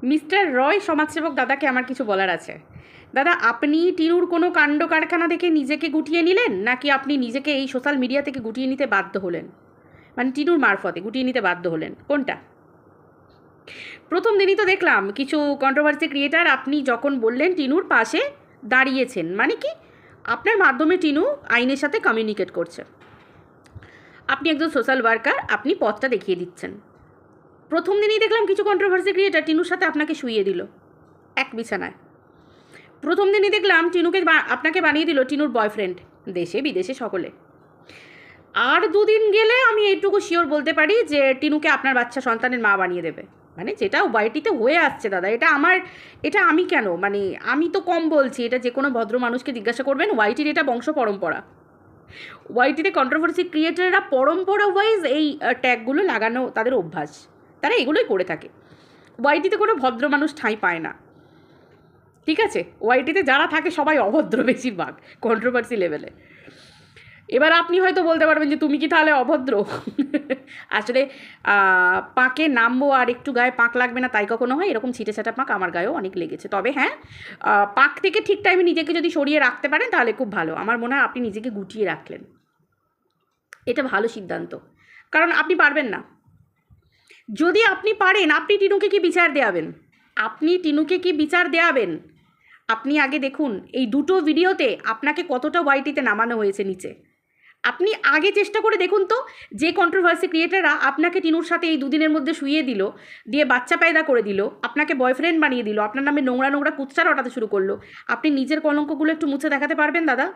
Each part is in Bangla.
মিস্টার রয় সমাজসেবক দাদাকে আমার কিছু বলার আছে। দাদা, আপনি টিনুর কোনো কাণ্ড কারখানা দেখে নিজেকে গুটিয়ে নিলেন, নাকি আপনি নিজেকে এই সোশ্যাল মিডিয়া থেকে গুটিয়ে নিতে বাধ্য হলেন? মানে টিনুর মারফতে গুটিয়ে নিতে বাধ্য হলেন, কোনটা? প্রথম দিনই তো দেখলাম কিছু কন্ট্রোভার্সি ক্রিয়েটার আপনি যখন বললেন টিনুর পাশে দাঁড়িয়েছেন, মানে কি আপনার মাধ্যমে টিনু আইনের সাথে কমিউনিকেট করছে। আপনি একজন সোশ্যাল ওয়ার্কার, আপনি পথটা দেখিয়ে দিচ্ছেন। প্রথম দিনই দেখলাম কিছু কন্ট্রোভার্সি ক্রিয়েটার টিনুর সাথে আপনাকে শুইয়ে দিল এক বিছানায়। প্রথম দিনই দেখলাম টিনুকে আপনাকে বানিয়ে দিল টিনুর বয়ফ্রেন্ড, দেশে বিদেশে সকলে। আর দুদিন গেলে আমি এইটুকু শিওর বলতে পারি যে টিনুকে আপনার বাচ্চা সন্তানের মা বানিয়ে দেবে। মানে যেটা ওয়াইটিতে হয়ে আসছে দাদা, এটা আমি কেন, মানে আমি তো কম বলছি, এটা যে কোনো ভদ্র মানুষকে জিজ্ঞাসা করবেন। ওয়াইটির এটা বংশ পরম্পরা। ওয়াইটিতে কন্ট্রোভার্সি ক্রিয়েটাররা পরম্পরা ওয়াইজ এই ট্যাগগুলো লাগানো তাদের অভ্যাস, তারা এগুলোই করে থাকে। ওয়াইটিতে কোনো ভদ্র মানুষ ঠাঁই পায় না, ঠিক আছে? ওয়াইটিতে যারা থাকে সবাই অভদ্র বেশিরভাগ কন্ট্রোভার্সি লেভেলে। এবার আপনি হয়তো বলতে পারবেন যে তুমি কি তাহলে অভদ্র? আসলে পাঁকে নামবো আর একটু গায়ে পাঁক লাগবে না তাই কখনো হয়? এরকম ছিটে ছাটা পাঁক আমার গায়েও অনেক লেগেছে। তবে হ্যাঁ, পাঁক থেকে ঠিক টাইমে নিজেকে যদি সরিয়ে রাখতে পারেন তাহলে খুব ভালো। আমার মনে হয় আপনি নিজেকে গুটিয়ে রাখলেন, এটা ভালো সিদ্ধান্ত। কারণ আপনি পারবেন না। যদি আপনি পারেন, আপনি টিনুকে কি বিচার দেওয়াবেন? আপনি টিনুকে কি বিচার দেওয়াবেন? আপনি আগে দেখুন এই দুটো ভিডিওতে আপনাকে কতটা ওয়াইটিতে নামানো হয়েছে নিচে। আপনি আগে চেষ্টা করে দেখুন তো, যে কন্ট্রোভার্সি ক্রিয়েটাররা আপনাকে টিনুর সাথে এই দুদিনের মধ্যে শুইয়ে দিল, দিয়ে বাচ্চা পায়দা করে দিল, আপনাকে বয়ফ্রেন্ড বানিয়ে দিল, আপনার নামে নোংরা নোংরা কুৎসা রটাতে শুরু করলো, আপনি নিজের কলঙ্কগুলো একটু মুছে দেখাতে পারবেন দাদা?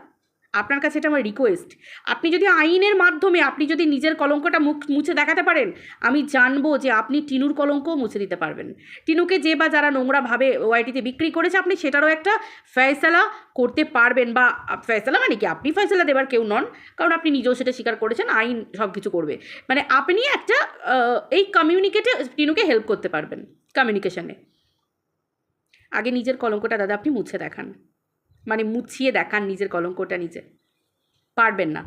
আপনার কাছে এটা আমার রিকোয়েস্ট। আপনি যদি আইনের মাধ্যমে আপনি যদি নিজের কলঙ্কটা মুছে দেখাতে পারেন, আমি জানবো যে আপনি টিনুর কলঙ্কও মুছে দিতে পারবেন। টিনুকে যে বা যারা নোংরাভাবে ওয়াইটিতে বিক্রি করেছে, আপনি সেটারও একটা ফয়সালা করতে পারবেন। বা ফয়সালা মানে কি, আপনি ফয়সালা দেবার কেউ নন, কারণ আপনি নিজেও সেটা স্বীকার করেছেন, আইন সব কিছু করবে। মানে আপনি একটা এই কমিউনিকেটে টিনুকে হেল্প করতে পারবেন, কমিউনিকেশনে। আগে নিজের কলঙ্কটা দাদা আপনি মুছে দেখান, মানে মুছিয়ে দেখান নিজের কলঙ্কটা নিজে। পারবেন না,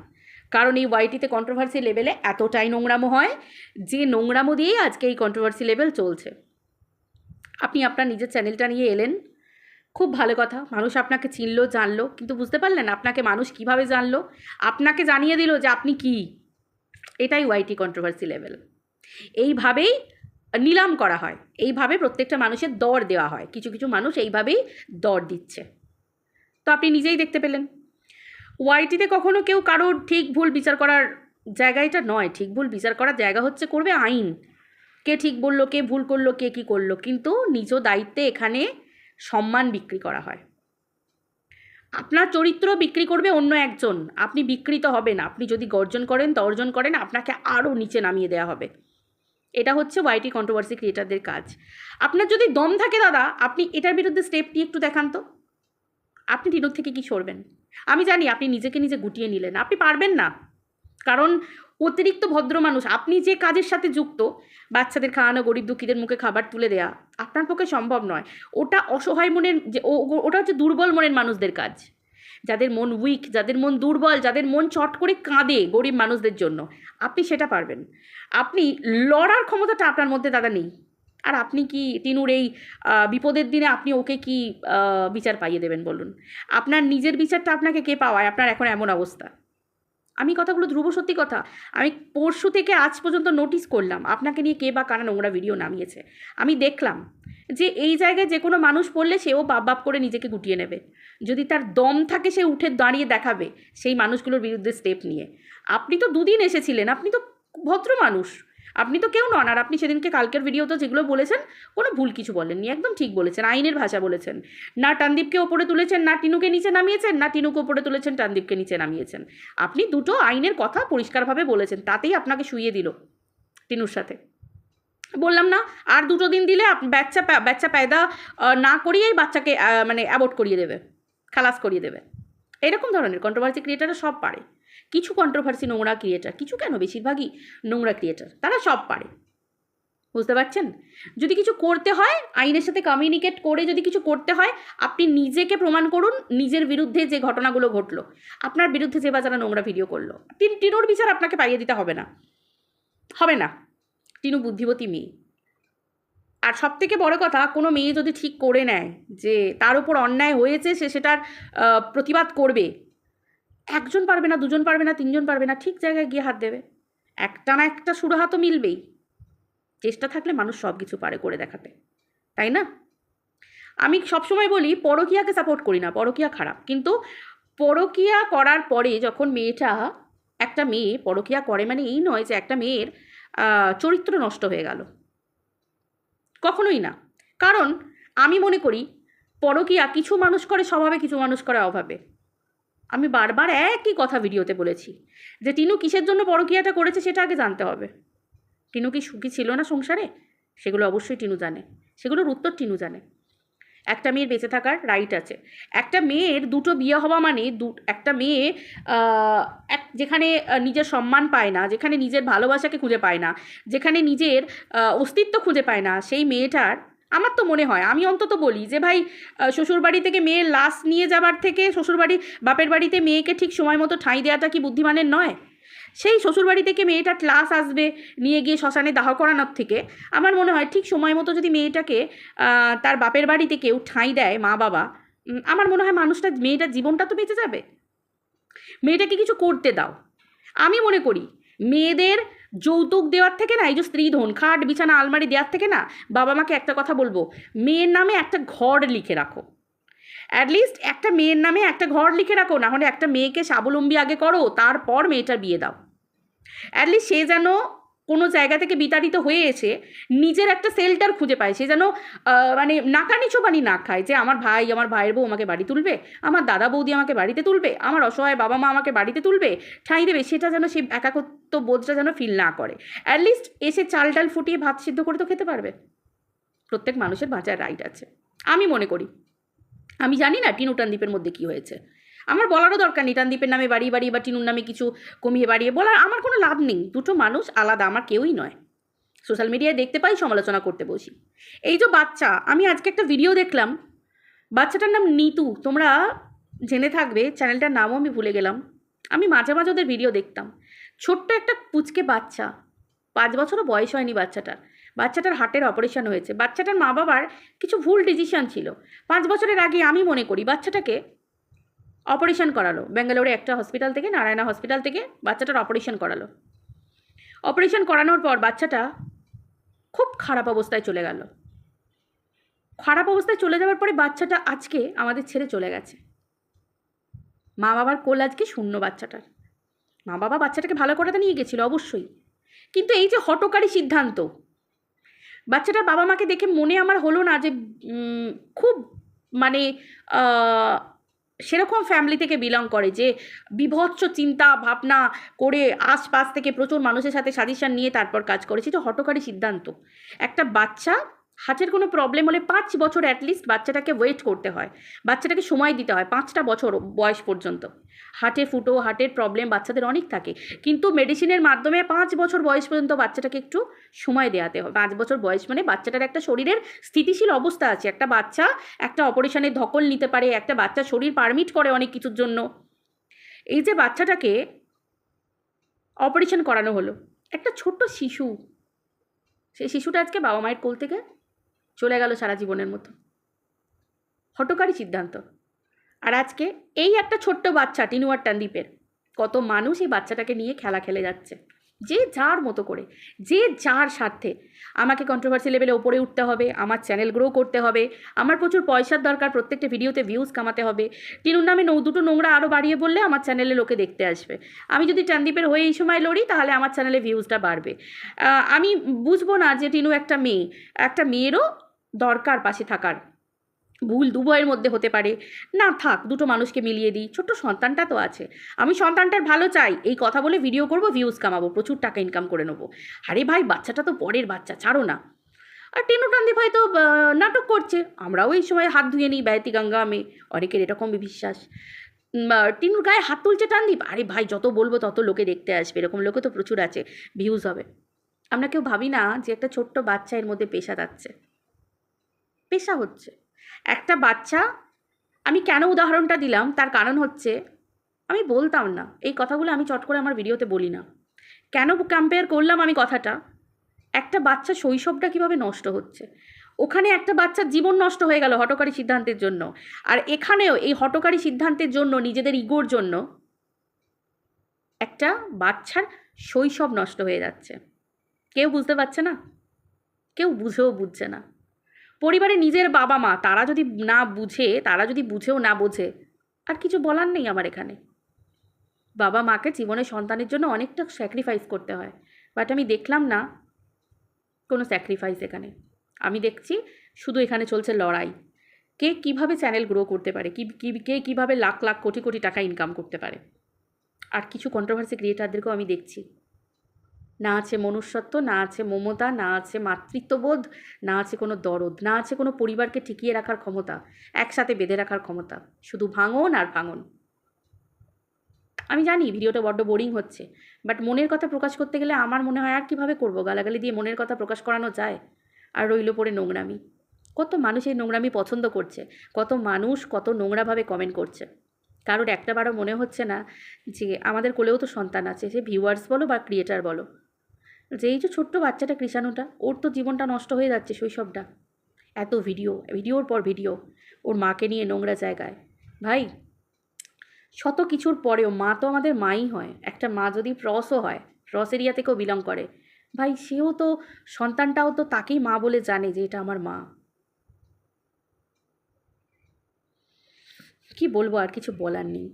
কারণ এই ওয়াইটিতে কন্ট্রোভার্সি লেভেলে এতটাই নোংরামো হয়, যে নোংরামো দিয়েই আজকে এই কন্ট্রোভার্সি লেভেল চলছে। আপনি আপনার নিজের চ্যানেলটা নিয়ে এলেন, খুব ভালো কথা। মানুষ আপনাকে চিনলো জানলো, কিন্তু বুঝতে পারলেন আপনাকে মানুষ কিভাবে জানলো? আপনাকে জানিয়ে দিল যে আপনি কি। এটাই ওয়াইটি কন্ট্রোভার্সি লেভেল। এইভাবেই নিলাম করা হয়, এইভাবে প্রত্যেকটা মানুষের দর দেওয়া হয়। কিছু কিছু মানুষ এইভাবেই দর দিচ্ছে, তো আপনি নিজেই দেখতে পেলেন। ওয়াইটিতে কখনো কেউ কারোর ঠিক ভুল বিচার করার জায়গা এটা নয়। ঠিক ভুল বিচার করার জায়গা হচ্ছে করবে আইন। কে ঠিক বললো, কে ভুল করলো, কে কী করলো, কিন্তু নিজ দায়িত্বে এখানে সম্মান বিক্রি করা হয়। আপনার চরিত্র বিক্রি করবে অন্য একজন, আপনি বিকৃত হবেন। আপনি যদি গর্জন করেন তর্জন করেন, আপনাকে আরও নিচে নামিয়ে দেওয়া হবে। এটা হচ্ছে ওয়াইটি কন্ট্রোভার্সি ক্রিয়েটারদের কাজ। আপনার যদি দম থাকে দাদা, আপনি এটার বিরুদ্ধে স্টেপটি একটু দেখান তো। আপনি টিনুর থেকে কি সরবেন? আমি জানি আপনি নিজেকে নিজে গুটিয়ে নিলেন, আপনি পারবেন না, কারণ অতিরিক্ত ভদ্র মানুষ। আপনি যে কাজের সাথে যুক্ত, বাচ্চাদের খাওয়ানো, গরিব দুঃখীদের মুখে খাবার তুলে দেয়া, আপনার পক্ষে সম্ভব নয়। ওটা অসহায় মনের যে ওটা হচ্ছে দুর্বল মনের মানুষদের কাজ, যাদের মন উইক, যাদের মন দুর্বল, যাদের মন চট করে কাঁদে গরিব মানুষদের জন্য। আপনি সেটা পারবেন। আপনি লড়ার ক্ষমতাটা আপনার মধ্যে দাদা নেই। আর আপনি কি টিনুর এই বিপদের দিনে আপনি ওকে কি বিচার পাইয়ে দেবেন বলুন? আপনার নিজের বিচারটা আপনাকে কে পাওয়ায়? আপনার এখন এমন অবস্থা। আমি কথাগুলো ধ্রুব সত্যি কথা। আমি পরশু থেকে আজ পর্যন্ত নোটিস করলাম আপনাকে নিয়ে কে বা কারা নোংরা ভিডিও নামিয়েছে। আমি দেখলাম যে এই জায়গায় যে কোনো মানুষ পড়লে সেও বাপ বাপ করে নিজেকে গুটিয়ে নেবে। যদি তার দম থাকে সে উঠে দাঁড়িয়ে দেখাবে সেই মানুষগুলোর বিরুদ্ধে স্টেপ নিয়ে। আপনি তো দুদিন এসেছিলেন, আপনি তো ভদ্র মানুষ, আপনি তো কেউ নন। আর আপনি সেদিনকে কালকের ভিডিওতে যেগুলো বলেছেন কোনো ভুল কিছু বলেননি, একদম ঠিক বলেছেন, আইনের ভাষা বলেছেন। না টানদীপকে ওপরে তুলেছেন, না টিনুকে নিচে নামিয়েছেন, না টিনুকে ওপরে তুলেছেন, টানদীপকে নিচে নামিয়েছেন। আপনি দুটো আইনের কথা পরিষ্কারভাবে বলেছেন, তাতেই আপনাকে শুইয়ে দিল টিনুর সাথে। বললাম না, আর দুটো দিন দিলে বাচ্চা পায়দা না করিয়েই বাচ্চাকে মানে অ্যাবর্ট করিয়ে দেবে, খালাস করিয়ে দেবে। এরকম ধরনের কন্ট্রোভার্সি ক্রিয়েটাররা সব পারে। কিছু কন্ট্রোভার্সি নোংরা ক্রিয়েটার, কিছু কেন বেশিরভাগই নোংরা ক্রিয়েটার, তারা সব পারে। বুঝতে পারছেন? যদি কিছু করতে হয় আইনের সাথে কমিউনিকেট করে, যদি কিছু করতে হয় আপনি নিজেকে প্রমাণ করুন। নিজের বিরুদ্ধে যে ঘটনাগুলো ঘটলো, আপনার বিরুদ্ধে যে বা যারা নোংরা ভিডিও করলো, টিনুর বিচার আপনাকে পাইয়ে দিতে হবে না, হবে না। টিনু বুদ্ধিমতী মেয়ে, আর সবথেকে বড় কথা, কোনো মেয়ে যদি ঠিক করে নেয় যে তার উপর অন্যায় হয়েছে, সে সেটার প্রতিবাদ করবে, একজন পারবে না, দুজন পারবে না, তিনজন পারবে না, ঠিক জায়গায় গিয়ে হাত দেবে। একটা না একটা সুরাহা তো মিলবেই। চেষ্টা থাকলে মানুষ সব কিছু পারে করে দেখাতে, তাই না? আমি সবসময় বলি পরকীয়াকে সাপোর্ট করি না, পরকীয়া খারাপ, কিন্তু পরকীয়া করার পরে যখন একটা মেয়ে পরকীয়া করে, মানে এই নয় যে একটা মেয়ের চরিত্র নষ্ট হয়ে গেল, কখনোই না। কারণ আমি মনে করি পরকীয়া কিছু মানুষ করে স্বভাবে, কিছু মানুষ করে অভাবে। আমি বারবার একই কথা ভিডিওতে বলেছি যে টিনু কিসের জন্য পরকীয়াটা করেছে সেটা আগে জানতে হবে। টিনু কি সুখী ছিল না সংসারে? সেগুলো অবশ্যই টিনু জানে, সেগুলোর উত্তর টিনু জানে। একটা মেয়ের বেঁচে থাকার রাইট আছে। একটা মেয়ের দুটো বিয়ে হওয়া মানে একটা মেয়ে যেখানে নিজের সম্মান পায় না, যেখানে নিজের ভালোবাসাকে খুঁজে পায় না, যেখানে নিজের অস্তিত্ব খুঁজে পায় না, সেই মেয়েটার, আমার তো মনে হয়, আমি অন্তত বলি যে ভাই, শ্বশুরবাড়ি থেকে মেয়ের লাশ নিয়ে যাবার থেকে বাপের বাড়িতে মেয়েকে ঠিক সময় মতো ঠাঁই দেওয়াটা কি বুদ্ধিমানের নয়? সেই শ্বশুরবাড়ি থেকে মেয়েটার লাশ আসবে নিয়ে গিয়ে শ্মশানে দাহ করানোর থেকে আমার মনে হয় ঠিক সময় মতো যদি মেয়েটাকে তার বাপের বাড়িতে কেউ ঠাঁই দেয়, মা বাবা, আমার মনে হয় মেয়েটার জীবনটা তো বেঁচে যাবে। মেয়েটাকে কিছু করতে দাও। আমি মনে করি মেয়েদের যৌতুক দেওয়ার থেকে না, এই যে স্ত্রীধন, খাট বিছানা আলমারি দেওয়ার থেকে না, বাবা মাকে একটা কথা বলবো, মেয়ের নামে একটা ঘর লিখে রাখো। অ্যাটলিস্ট একটা মেয়ের নামে একটা ঘর লিখে রাখো, না হলে একটা মেয়েকে স্বাবলম্বী আগে করো, তারপর মেয়েটার বিয়ে দাও। অ্যাটলিস্ট সে যেন কোনো জায়গা থেকে বিতাড়িত হয়ে এসে নিজের একটা সেল্টার খুঁজে পায়, সে যেন মানে নাকানি চোবানি না খায় যে আমার ভাইয়ের বউ আমাকে বাড়ি তুলবে, আমার দাদা বৌদি আমাকে বাড়িতে তুলবে, আমার অসহায় বাবা মা আমাকে বাড়িতে তুলবে, ঠাঁই দেবে, সেটা যেন সে একাকত্ব বোধটা যেন ফিল না করে। অ্যাটলিস্ট এসে চাল ডাল ফুটিয়ে ভাত সিদ্ধ করে তো খেতে পারবে। প্রত্যেক মানুষের বাঁচার রাইট আছে, আমি মনে করি। আমি জানি না টিনু টানদীপের মধ্যে কী হয়েছে, আমার বলারও দরকার নেই। টানদীপের নামে বাড়িয়ে বা টিনুর নামে কিছু কমিয়ে বাড়িয়ে বলার আমার কোনো লাভ নেই। দুটো মানুষ আলাদা, আমার কেউই নয়। সোশ্যাল মিডিয়ায় দেখতে পাই, সমালোচনা করতে বসি। এই যে বাচ্চা, আমি আজকে একটা ভিডিও দেখলাম, বাচ্চাটার নাম নিতু, তোমরা জেনে থাকবে, চ্যানেলটার নামও আমি ভুলে গেলাম। আমি মাঝে মাঝে ওদের ভিডিও দেখতাম। ছোট্ট একটা পুচকে বাচ্চা, 5 বছরও বয়স হয়নি বাচ্চাটার হার্টের অপারেশন হয়েছে। বাচ্চাটার মা বাবার কিছু ভুল ডিসিশন ছিল। 5 বছরের আগে আমি মনে করি বাচ্চাটাকে অপারেশন করালো, ব্যাঙ্গালোরে একটা হসপিটাল থেকে, নারায়ণা হসপিটাল থেকে বাচ্চাটার অপারেশন করালো। অপারেশন করানোর পর বাচ্চাটা খুব খারাপ অবস্থায় চলে গেল। খারাপ অবস্থায় চলে যাওয়ার পরে বাচ্চাটা আজকে আমাদের ছেড়ে চলে গেছে। মা বাবার কোল আজকে শূন্য বাচ্চাটার। মা বাবা বাচ্চাটাকে ভালো করাতে নিয়ে গেছিলো অবশ্যই, কিন্তু এই যে হঠকারী সিদ্ধান্ত, বাচ্চাটার বাবা মাকে দেখে মনে আমার হলো না যে খুব মানে সেরকম ফ্যামিলি থেকে বিলং করে যে বিভৎস চিন্তা ভাবনা করে আশপাশ থেকে প্রচুর মানুষের সাথে সাজেশন নিয়ে তারপর কাজ করেছে। তো হঠকারী সিদ্ধান্ত। একটা বাচ্চা হার্টের কোনো প্রবলেম হলে 5 বছর অ্যাটলিস্ট বাচ্চাটাকে ওয়েট করতে হয়, বাচ্চাটাকে সময় দিতে হয়, 5টা বছর বয়স পর্যন্ত। হার্টের প্রবলেম বাচ্চাদের অনেক থাকে, কিন্তু মেডিসিনের মাধ্যমে 5 বছর বয়স পর্যন্ত বাচ্চাটাকে একটু সময় দেওয়াতে হয়। 5 বছর বয়স মানে বাচ্চাটার একটা শরীরের স্থিতিশীল অবস্থা আছে। একটা বাচ্চা একটা অপারেশনের ধকল নিতে পারে, একটা বাচ্চা শরীর পারমিট করে অনেক কিছুর জন্য। এই যে বাচ্চাটাকে অপারেশন করানো হলো, একটা ছোট্ট শিশু, সেই শিশুটা আজকে বাবা মায়ের কোল থেকে চলে গেল সারা জীবনের মতো। হঠকারী সিদ্ধান্ত। আর আজকে এই একটা ছোট্ট বাচ্চা টিনু আর টানদীপের, কত মানুষ এই বাচ্চাটাকে নিয়ে খেলা খেলে যাচ্ছে, যে যার মতো করে, যে যার স্বার্থে। আমাকে কন্ট্রোভার্সি লেভেলে ওপরে উঠতে হবে, আমার চ্যানেল গ্রো করতে হবে, আমার প্রচুর পয়সার দরকার, প্রত্যেকটা ভিডিওতে ভিউজ কামাতে হবে। টিনুর নামে দুটো নোংরা আরও বাড়িয়ে বললে আমার চ্যানেলে লোকে দেখতে আসবে। আমি যদি টানদীপের হয়ে এই সময় লড়ি তাহলে আমার চ্যানেলে ভিউজটা বাড়বে। আমি বুঝবো না যে টিনু একটা মেয়ে, একটা মেয়েরও দরকার পাশে থাকার। ভুল দুবয়ের মধ্যে হতে পারে, না থাক, দুটো মানুষকে মিলিয়ে দিই, ছোট্ট সন্তানটা তো আছে, আমি সন্তানটার ভালো চাই, এই কথা বলে ভিডিও করব, ভিউজ কামাবো, প্রচুর টাকা ইনকাম করে নেবো। আরে ভাই, বাচ্চাটা তো পরের বাচ্চা, ছাড়ো না। আর টিনু টানদীপ হয়তো নাটক করছে, আমরাও এই সময় হাত ধুয়ে নিই বেয়াতি গঙ্গা মে, অনেকের এরকম বিশ্বাস। টিনুর গায়ে হাত তুলছে টানদীপ, আরে ভাই যত বলবো তত লোকে দেখতে আসবে, এরকম লোকে তো প্রচুর আছে, ভিউজ হবে। আমরা কেউ ভাবি না যে একটা ছোট্ট বাচ্চা এর মধ্যে পেশা যাচ্ছে, পেশা হচ্ছে একটা বাচ্চা। আমি কেন উদাহরণটা দিলাম তার কারণ হচ্ছে, আমি বলতাম না এই কথাগুলো, আমি চট করে আমার ভিডিওতে বলি না। কেন কম্পেয়ার করলাম আমি কথাটা, একটা বাচ্চা শৈশবটা কিভাবে নষ্ট হচ্ছে। ওখানে একটা বাচ্চার জীবন নষ্ট হয়ে গেল হঠকারী সিদ্ধান্তের জন্য, আর এখানেও এই হঠকারী সিদ্ধান্তের জন্য, নিজেদের ইগোর জন্য একটা বাচ্চার শৈশব নষ্ট হয়ে যাচ্ছে। কেউ বুঝতে পারছে না, কেউ বুঝেও বুঝছে না। পরিবারে নিজের বাবা মা তারা যদি না বুঝে, তারা যদি বুঝেও না বোঝে, আর কিছু বলার নেই আমার এখানে। বাবা মাকে জীবনে সন্তানের জন্য অনেকটা স্যাক্রিফাইস করতে হয়, বাট আমি দেখলাম না কোনো স্যাক্রিফাইস এখানে। আমি দেখছি শুধু এখানে চলছে লড়াই, কে কিভাবে চ্যানেল গ্রো করতে পারে, কে কীভাবে লাখ লাখ কোটি কোটি টাকা ইনকাম করতে পারে। আর কিছু কন্ট্রোভার্সি ক্রিয়েটারদেরকেও আমি দেখছি, না আছে মনুষ্যত্ব, না আছে মমতা, না আছে মাতৃত্ববোধ, না আছে কোনো দরদ, না আছে কোনো পরিবারকে টিকিয়ে রাখার ক্ষমতা, একসাথে বেঁধে রাখার ক্ষমতা। শুধু ভাঙন আর ভাঙন। আমি জানি ভিডিওটা বড্ড বোরিং হচ্ছে, বাট মনের কথা প্রকাশ করতে গেলে আমার মনে হয় আর কীভাবে করবো, গালাগালি দিয়ে মনের কথা প্রকাশ করানো যায়? আর রইল পড়ে নোংরামি। কত মানুষ এই নোংরামি পছন্দ করছে, কত মানুষ কত নোংরাভাবে কমেন্ট করছে। কারোর একটাবারও মনে হচ্ছে না যে আমাদের কোলেও তো সন্তান আছে, সে ভিউয়ার্স বলো বা ক্রিয়েটার বলো, যে এই যে ছোট্ট বাচ্চাটা কৃষাণুটা, ওর তো জীবনটা নষ্ট হয়ে যাচ্ছে, শৈশবটা। এত ভিডিওর পর ভিডিও ওর মাকে নিয়ে নোংরা জায়গায়। ভাই, শত কিছুর পরেও মা তো আমাদের মাই হয়। একটা মা যদি প্রসও হয়, প্রস এরিয়া থেকেও বিলং করে, ভাই সেও তো, সন্তানটাও তো তাকেই মা বলে জানে যে এটা আমার মা। কি বলবো, আর কিছু বলার নেই।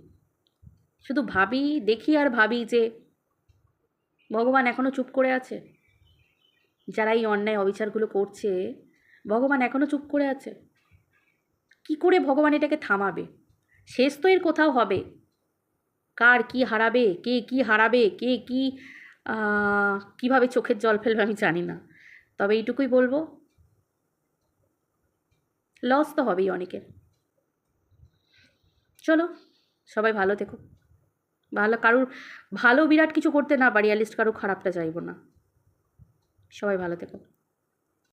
শুধু ভাবি, দেখি আর ভাবি যে ভগবান এখনও চুপ করে আছে। যারা এই অন্যায় অবিচারগুলো করছে, ভগবান এখনও চুপ করে আছে। কি করে ভগবান এটাকে থামাবে? শেষ তো এর কোথাও হবে। কার কি হারাবে, কে কি হারাবে, কে কি কীভাবে চোখের জল ফেলবে আমি জানি না। তবে এইটুকুই বলবো, লস তো হবেই অনেকের। চলো, সবাই ভালো থেকো। কারুর ভালো বিরাট কিছু করতে না পারি, অ্যাটলিস্ট কারুর খারাপটা চাইবো না। সবাই ভালো থেকো।